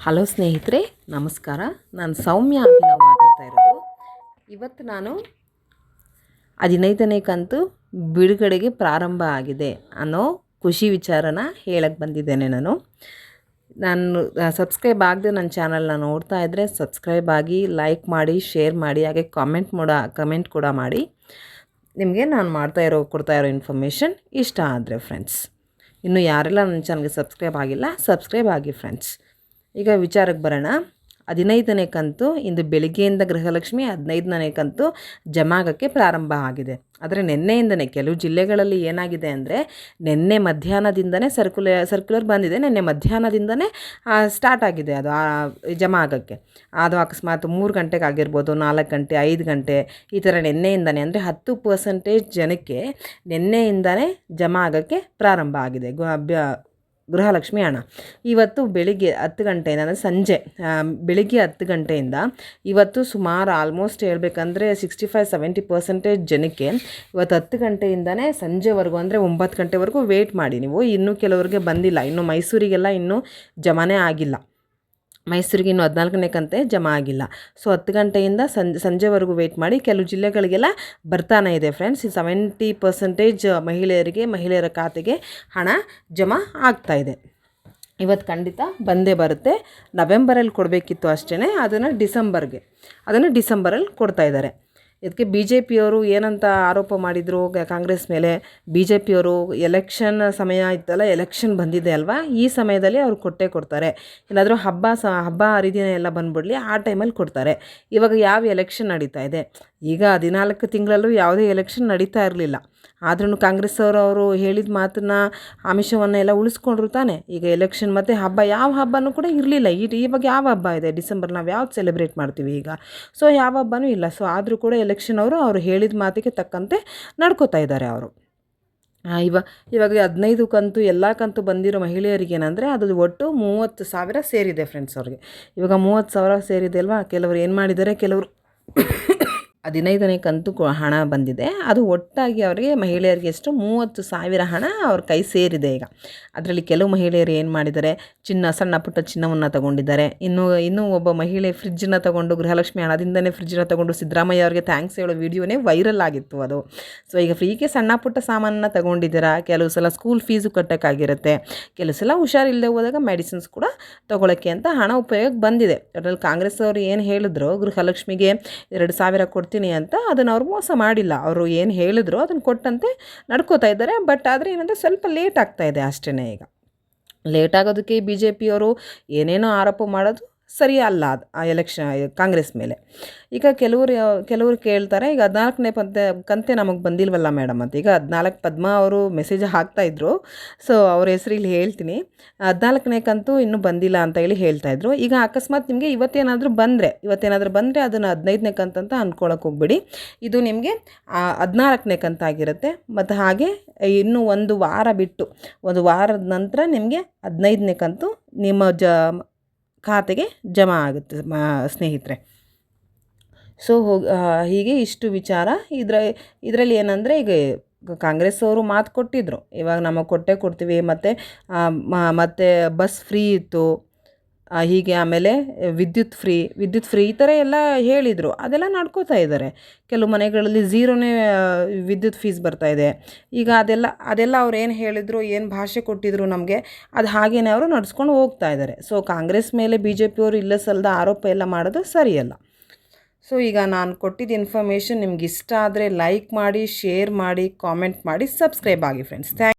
Hello ಸ್ನೇಹಿತರೆ, ನಮಸ್ಕಾರ. ನಾನು ಸೌಮ್ಯ ಅಭಿನವ್ ಮಾತಾಡ್ತಾ ಇರೋದು. ಇವತ್ತು ನಾನು 15ನೇ ಕಂತು ಬಿಡುಗಡೆಗೆ ಪ್ರಾರಂಭ ಆಗಿದೆ ಅನ್ನೋ ಖುಷಿ ವಿಚಾರನ ಹೇಳಕ್ಕೆ ಬಂದಿದ್ದೇನೆ. ನಾನು ಸಬ್ಸ್ಕ್ರೈಬ್ ಆಗದೆ ನನ್ನ ಚಾನಲ್ನ ನೋಡ್ತಾ ಇದ್ದರೆ ಸಬ್ಸ್ಕ್ರೈಬ್ ಆಗಿ, ಲೈಕ್ ಮಾಡಿ, ಶೇರ್ ಮಾಡಿ, ಹಾಗೆ ಕಮೆಂಟ್ ಕೂಡ ಮಾಡಿ. ನಿಮಗೆ ನಾನು ಕೊಡ್ತಾ ಇರೋ ಇನ್ಫಾರ್ಮೇಷನ್ ಇಷ್ಟ ಆದರೆ ಫ್ರೆಂಡ್ಸ್, ಇನ್ನು ಯಾರೆಲ್ಲ ನನ್ನ ಚಾನಲ್ಗೆ ಸಬ್ಸ್ಕ್ರೈಬ್ ಆಗಿಲ್ಲ, ಸಬ್ಸ್ಕ್ರೈಬ್ ಆಗಿ ಫ್ರೆಂಡ್ಸ್. ಈಗ ವಿಚಾರಕ್ಕೆ ಬರೋಣ. 15ನೇ ಕಂತು ಇಂದು ಬೆಳಿಗ್ಗೆಯಿಂದ ಗೃಹಲಕ್ಷ್ಮಿ 15ನೇ ಕಂತು ಜಮಾ ಆಗೋಕ್ಕೆ ಪ್ರಾರಂಭ ಆಗಿದೆ. ಆದರೆ ನಿನ್ನೆಯಿಂದನೇ ಕೆಲವು ಜಿಲ್ಲೆಗಳಲ್ಲಿ ಏನಾಗಿದೆ ಅಂದರೆ, ನಿನ್ನೆ ಮಧ್ಯಾಹ್ನದಿಂದನೇ ಸರ್ಕ್ಯುಲರ್ ಬಂದಿದೆ. ನಿನ್ನೆ ಮಧ್ಯಾಹ್ನದಿಂದನೇ ಸ್ಟಾರ್ಟ್ ಆಗಿದೆ ಅದು ಜಮಾ ಆಗೋಕ್ಕೆ. ಅದು ಅಕಸ್ಮಾತ್ 3 ಗಂಟೆಗೆ ಆಗಿರ್ಬೋದು, 4 ಗಂಟೆ, 5 ಗಂಟೆ, ಈ ಥರ ನಿನ್ನೆಯಿಂದನೇ ಅಂದರೆ 10% ಜನಕ್ಕೆ ನಿನ್ನೆಯಿಂದನೇ ಜಮಾ ಆಗೋಕ್ಕೆ ಪ್ರಾರಂಭ ಆಗಿದೆ ಗೃಹಲಕ್ಷ್ಮಿ ಹಣ. ಇವತ್ತು ಬೆಳಿಗ್ಗೆ 10 ಗಂಟೆಯಿಂದ ಅಂದರೆ ಸಂಜೆ ಬೆಳಿಗ್ಗೆ 10 ಗಂಟೆಯಿಂದ ಇವತ್ತು ಸುಮಾರು ಆಲ್ಮೋಸ್ಟ್ ಹೇಳ್ಬೇಕಂದ್ರೆ 65-70% ಜನಕ್ಕೆ ಇವತ್ತು 10 ಗಂಟೆಯಿಂದನೇ ಸಂಜೆವರೆಗೂ ಅಂದರೆ 9 ಗಂಟೆವರೆಗೂ ವೇಟ್ ಮಾಡಿ ನೀವು. ಇನ್ನೂ ಕೆಲವರಿಗೆ ಬಂದಿಲ್ಲ, ಇನ್ನು ಮೈಸೂರಿಗೆಲ್ಲ ಇನ್ನೂ ಜಮಾನೇ ಆಗಿಲ್ಲ. ಮೈಸೂರಿಗೆ ಇನ್ನೂ 14ನೇ ಕಂತೆ ಜಮಾ ಆಗಿಲ್ಲ. ಸೊ 10 ಗಂಟೆಯಿಂದ ಸಂಜೆವರೆಗೂ ವೇಟ್ ಮಾಡಿ. ಕೆಲವು ಜಿಲ್ಲೆಗಳಿಗೆಲ್ಲ ಬರ್ತಾನೆ ಇದೆ ಫ್ರೆಂಡ್ಸ್. 70% ಮಹಿಳೆಯರ ಖಾತೆಗೆ ಹಣ ಜಮಾ ಆಗ್ತಾ ಇದೆ. ಇವತ್ತು ಖಂಡಿತ ಬಂದೇ ಬರುತ್ತೆ. ನವೆಂಬರಲ್ಲಿ ಕೊಡಬೇಕಿತ್ತು ಅಷ್ಟೇ, ಅದನ್ನು ಡಿಸೆಂಬರಲ್ಲಿ ಕೊಡ್ತಾ ಇದ್ದಾರೆ. ಇದಕ್ಕೆ ಬಿ ಜೆ ಪಿಯವರು ಏನಂತ ಆರೋಪ ಮಾಡಿದರು ಕಾಂಗ್ರೆಸ್ ಮೇಲೆ. ಬಿ ಜೆ ಪಿಯವರು ಎಲೆಕ್ಷನ್ ಸಮಯ ಇತ್ತಲ್ಲ, ಎಲೆಕ್ಷನ್ ಬಂದಿದೆ ಅಲ್ವಾ, ಈ ಸಮಯದಲ್ಲಿ ಅವ್ರು ಕೊಡ್ತಾರೆ. ಏನಾದರೂ ಹಬ್ಬ ಹರಿದಿನ ಎಲ್ಲ ಬಂದ್ಬಿಡಲಿ, ಆ ಟೈಮಲ್ಲಿ ಕೊಡ್ತಾರೆ. ಇವಾಗ ಯಾವ ಎಲೆಕ್ಷನ್ ನಡೀತಾ ಇದೆ? ಈಗ 14 ತಿಂಗಳಲ್ಲೂ ಯಾವುದೇ ಎಲೆಕ್ಷನ್ ನಡೀತಾ ಇರಲಿಲ್ಲ. ಆದ್ರೂ ಕಾಂಗ್ರೆಸ್ ಅವರು ಹೇಳಿದ ಮಾತನ್ನ, ಆಮಿಷವನ್ನು ಎಲ್ಲ ಉಳಿಸ್ಕೊಂಡ್ರು ತಾನೆ. ಈಗ ಎಲೆಕ್ಷನ್ ಮತ್ತು ಹಬ್ಬ, ಯಾವ ಹಬ್ಬನೂ ಕೂಡ ಇರಲಿಲ್ಲ. ಇವಾಗ ಯಾವ ಹಬ್ಬ ಇದೆ? ಡಿಸೆಂಬರ್ ನಾವು ಯಾವ್ದು ಸೆಲೆಬ್ರೇಟ್ ಮಾಡ್ತೀವಿ ಈಗ? ಸೊ ಯಾವ ಹಬ್ಬನೂ ಇಲ್ಲ. ಸೊ ಆದರೂ ಕೂಡ ಎಲೆಕ್ಷನ್ ಅವರು ಹೇಳಿದ ಮಾತಿಗೆ ತಕ್ಕಂತೆ ನಡ್ಕೋತಾ ಇದ್ದಾರೆ ಅವರು. ಇವಾಗ 15 ಕಂತು ಎಲ್ಲ ಕಂತು ಬಂದಿರೋ ಮಹಿಳೆಯರಿಗೆ ಏನಂದರೆ ಅದು ಒಟ್ಟು 30,000 ಸೇರಿದೆ ಫ್ರೆಂಡ್ಸ್ ಅವ್ರಿಗೆ. ಇವಾಗ 30,000 ಸೇರಿದೆ ಅಲ್ವಾ. ಕೆಲವರು ಏನು ಮಾಡಿದ್ದಾರೆ, ಕೆಲವರು 15ನೇ ಕಂತು ಹಣ ಬಂದಿದೆ. ಅದು ಒಟ್ಟಾಗಿ ಅವರಿಗೆ ಮಹಿಳೆಯರಿಗೆ ಎಷ್ಟು 30,000 ಹಣ ಅವ್ರ ಕೈ ಸೇರಿದೆ ಈಗ. ಅದರಲ್ಲಿ ಕೆಲವು ಮಹಿಳೆಯರು ಏನು ಮಾಡಿದ್ದಾರೆ, ಸಣ್ಣ ಪುಟ್ಟ ಚಿನ್ನವನ್ನು ತಗೊಂಡಿದ್ದಾರೆ. ಇನ್ನೂ ಒಬ್ಬ ಮಹಿಳೆ ಫ್ರಿಜ್ಜನ್ನು ತಗೊಂಡು, ಗೃಹಲಕ್ಷ್ಮಿ ಹಣದಿಂದನೇ ಫ್ರಿಜ್ಜನ್ನು ತಗೊಂಡು ಸಿದ್ದರಾಮಯ್ಯ ಅವರಿಗೆ ಥ್ಯಾಂಕ್ಸ್ ಹೇಳೋ ವಿಡಿಯೋನೇ ವೈರಲ್ ಆಗಿತ್ತು ಅದು. ಸೊ ಈಗ ಫ್ರೀಗೆ ಸಣ್ಣ ಪುಟ್ಟ ಸಾಮಾನನ್ನು ತಗೊಂಡಿದ್ದೀರಾ. ಕೆಲವು ಸಲ ಸ್ಕೂಲ್ ಫೀಸು ಕಟ್ಟೋಕ್ಕಾಗಿರುತ್ತೆ, ಕೆಲವು ಸಲ ಹುಷಾರಿಲ್ಲದೆ ಹೋದಾಗ ಮೆಡಿಸಿನ್ಸ್ ಕೂಡ ತೊಗೊಳಕ್ಕೆ ಅಂತ ಹಣ ಉಪಯೋಗಕ್ಕೆ ಬಂದಿದೆ. ಅದರಲ್ಲಿ ಕಾಂಗ್ರೆಸ್ ಅವರು ಏನು ಹೇಳಿದ್ರು, ಗೃಹಲಕ್ಷ್ಮಿಗೆ 2,000 ಕೊಡ್ತೀನಿ ಅಂತ, ಅದನ್ನು ಅವ್ರು ಮೋಸ ಮಾಡಿಲ್ಲ. ಅವರು ಏನು ಹೇಳಿದ್ರು ಅದನ್ನು ಕೊಟ್ಟಂತೆ ನಡ್ಕೋತಾ ಇದ್ದಾರೆ. ಬಟ್ ಆದರೆ ಏನಂದರೆ ಸ್ವಲ್ಪ ಲೇಟ್ ಆಗ್ತಾ ಇದೆ ಅಷ್ಟೇ. ಈಗ ಲೇಟ್ ಆಗೋದಕ್ಕೆ ಬಿ ಜೆ ಪಿಯವರು ಏನೇನೋ ಆರೋಪ ಮಾಡೋದು ಸರಿ ಅಲ್ಲ ಆ ಕಾಂಗ್ರೆಸ್ ಮೇಲೆ. ಈಗ ಕೆಲವರು ಕೇಳ್ತಾರೆ, ಈಗ 14ನೇ ಕಂತೆ ನಮಗೆ ಬಂದಿಲ್ವಲ್ಲ ಮೇಡಮ್ ಅಂತ. ಈಗ 14 ಪದ್ಮ ಅವರು ಮೆಸೇಜ್ ಹಾಕ್ತಾಯಿದ್ರು. ಸೊ ಅವ್ರ ಹೆಸರಲ್ಲಿ ಹೇಳ್ತೀನಿ, 14ನೇ ಕಂತು ಇನ್ನೂ ಬಂದಿಲ್ಲ ಅಂತ ಹೇಳಿ ಹೇಳ್ತಾಯಿದ್ರು. ಈಗ ಅಕಸ್ಮಾತ್ ನಿಮಗೆ ಇವತ್ತೇನಾದರೂ ಬಂದರೆ ಅದನ್ನು 15ನೇ ಕಂತು ಅಂತ ಅಂದ್ಕೊಳಕ್ಕೆ ಹೋಗ್ಬೇಡಿ. ಇದು ನಿಮಗೆ 14ನೇ ಕಂತಾಗಿರುತ್ತೆ. ಮತ್ತು ಹಾಗೆ ಇನ್ನೂ ಒಂದು ವಾರ ಬಿಟ್ಟು, ಒಂದು ವಾರದ ನಂತರ ನಿಮಗೆ 15ನೇ ಕಂತು ನಿಮ್ಮ ಖಾತೆಗೆ ಜಮಾ ಆಗುತ್ತೆ ಸ್ನೇಹಿತರೆ. ಸೊ ಹೀಗೆ ಇಷ್ಟು ವಿಚಾರ. ಇದರಲ್ಲಿ ಏನಂದರೆ, ಈಗ ಕಾಂಗ್ರೆಸ್ ಅವರು ಮಾತು ಕೊಟ್ಟಿದ್ದರು, ಇವಾಗ ನಮಗೆ ಕೊಡ್ತೀವಿ, ಮತ್ತು ಬಸ್ ಫ್ರೀ ಇತ್ತು, ಹೀಗೆ ಆಮೇಲೆ ವಿದ್ಯುತ್ ಫ್ರೀ ಈ ಥರ ಎಲ್ಲ ಹೇಳಿದರು. ಅದೆಲ್ಲ ನಡ್ಕೋತಾ ಇದ್ದಾರೆ. ಕೆಲವು ಮನೆಗಳಲ್ಲಿ ಝೀರೋನೇ ವಿದ್ಯುತ್ ಫೀಸ್ ಬರ್ತಾಯಿದೆ. ಈಗ ಅದೆಲ್ಲ ಅವ್ರು ಏನು ಹೇಳಿದರು, ಏನು ಭಾಷೆ ಕೊಟ್ಟಿದ್ರು ನಮಗೆ, ಅದು ಹಾಗೇ ಅವರು ನಡ್ಸ್ಕೊಂಡು ಹೋಗ್ತಾ ಇದ್ದಾರೆ. ಸೊ ಕಾಂಗ್ರೆಸ್ ಮೇಲೆ ಬಿ ಜೆ ಪಿಯವರು ಇಲ್ಲ ಸಲ್ಲದ ಆರೋಪ ಎಲ್ಲ ಮಾಡೋದು ಸರಿಯಲ್ಲ. ಸೊ ಈಗ ನಾನು ಕೊಟ್ಟಿದ್ದ ಇನ್ಫಾರ್ಮೇಷನ್ ನಿಮ್ಗೆ ಇಷ್ಟ ಆದರೆ ಲೈಕ್ ಮಾಡಿ, ಶೇರ್ ಮಾಡಿ, ಕಾಮೆಂಟ್ ಮಾಡಿ, ಸಬ್ಸ್ಕ್ರೈಬ್ ಆಗಿ ಫ್ರೆಂಡ್ಸ್.